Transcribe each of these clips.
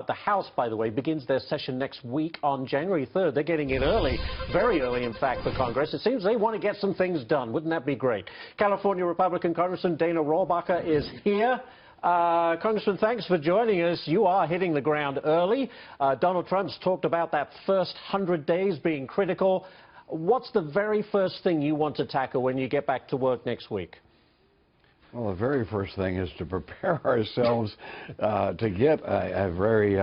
The House, by the way, begins their session next week on January 3rd. They're getting in early, very early, in fact, for Congress. It seems they want to get some things done. Wouldn't that be great? California Republican Congressman Dana Rohrabacher is here. Congressman, thanks for joining us. You are hitting the ground early. Donald Trump's talked about that first 100 days being critical. What's the very first thing you want to tackle when you get back to work next week? Well, the very first thing is to prepare ourselves to get a very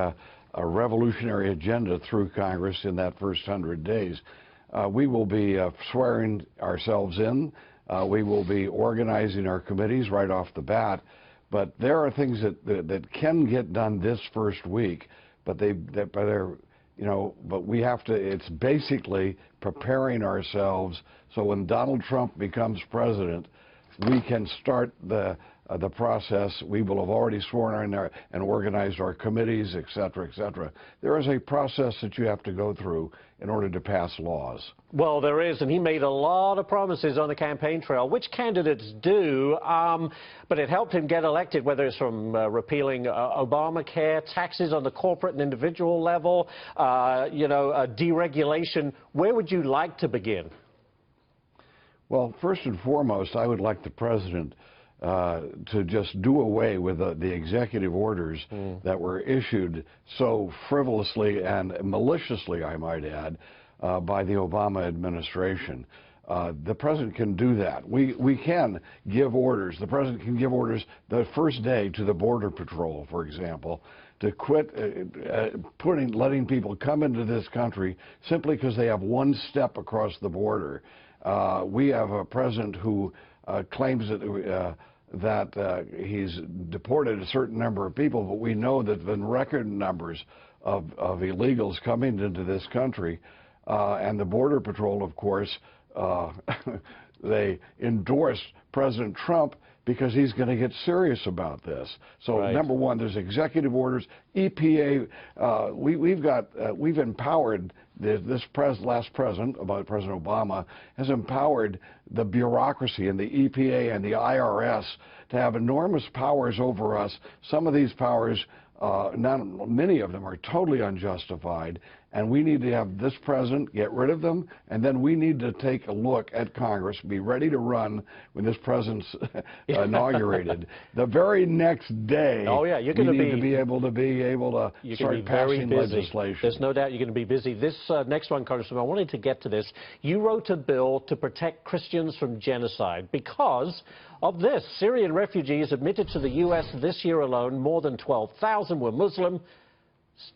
revolutionary agenda through Congress in that first 100 days. We will be swearing ourselves in. We will be organizing our committees right off the bat. But there are things that can get done this first week, but we have to. It's basically preparing ourselves so when Donald Trump becomes president, we can start the process. We will have already sworn in there and organized our committees, et cetera, et cetera. There is a process that you have to go through in order to pass laws. Well, there is, and he made a lot of promises on the campaign trail, which candidates do, but it helped him get elected, whether it's from repealing Obamacare, taxes on the corporate and individual level, deregulation. Where would you like to begin? Well, first and foremost, I would like the president to just do away with the executive orders that were issued so frivolously and maliciously, I might add, by the Obama administration. The president can do that. We can give orders. The president can give orders the first day to the Border Patrol, for example, to quit letting people come into this country simply because they have one step across the border. We have a president who claims that he's deported a certain number of people, but we know that there have been record numbers of illegals coming into this country. And the Border Patrol, of course, they endorsed President Trump because he's going to get serious about this. So, right. Number one, there's executive orders. EPA, we've empowered last president, President Obama, has empowered the bureaucracy and the EPA and the IRS to have enormous powers over us. Some of these powers, many of them are totally unjustified, and we need to have this president get rid of them, and then we need to take a look at Congress, be ready to run when this president's inaugurated. The very next day, we need to be able to start passing legislation. There's no doubt you're going to be busy. This next one, Congressman, I wanted to get to this. You wrote a bill to protect Christians from genocide because of this. Syrian refugees admitted to the U.S. this year alone, more than 12,000 were Muslim.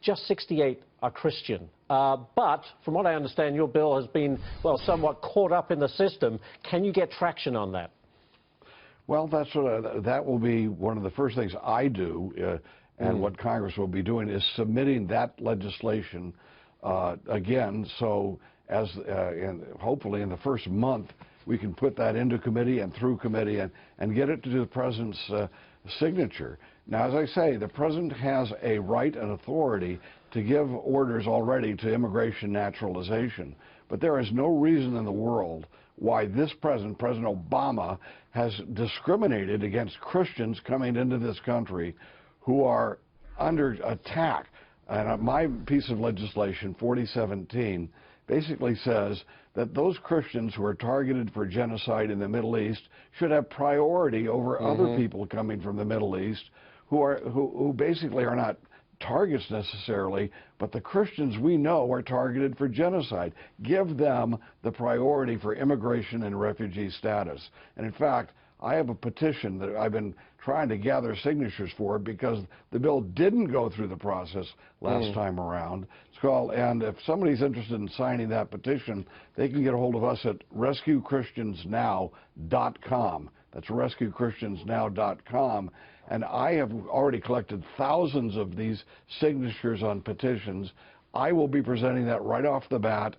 Just 68 are Christian. But from what I understand, your bill has been, well, somewhat caught up in the system. Can you get traction on that? Well, that will be one of the first things I do, and what Congress will be doing is submitting that legislation again, so hopefully in the first month we can put that into committee and through committee and get it to the president's signature. Now, as I say, the president has a right and authority to give orders already to immigration naturalization, but there is no reason in the world why this president, President Obama, has discriminated against Christians coming into this country who are under attack. And my piece of legislation, 4017, basically says that those Christians who are targeted for genocide in the Middle East should have priority over other people coming from the Middle East who basically are not targets necessarily, but the Christians we know are targeted for genocide. Give them the priority for immigration and refugee status. And in fact, I have a petition that I've been trying to gather signatures for because the bill didn't go through the process last time around. It's called, and if somebody's interested in signing that petition, they can get a hold of us at rescuechristiansnow.com. That's rescuechristiansnow.com. And I have already collected thousands of these signatures on petitions. I will be presenting that right off the bat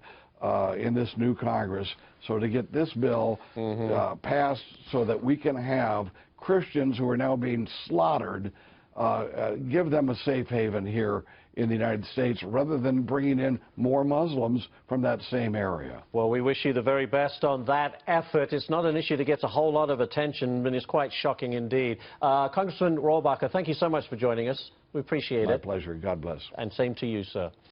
in this new Congress, so to get this bill passed so that we can have Christians who are now being slaughtered, give them a safe haven here in the United States rather than bringing in more Muslims from that same area. Well, we wish you the very best on that effort. It's not an issue that gets a whole lot of attention, and it's quite shocking indeed. Congressman Rohrabacher, thank you so much for joining us. We appreciate My it. pleasure. God bless. And same to you, sir.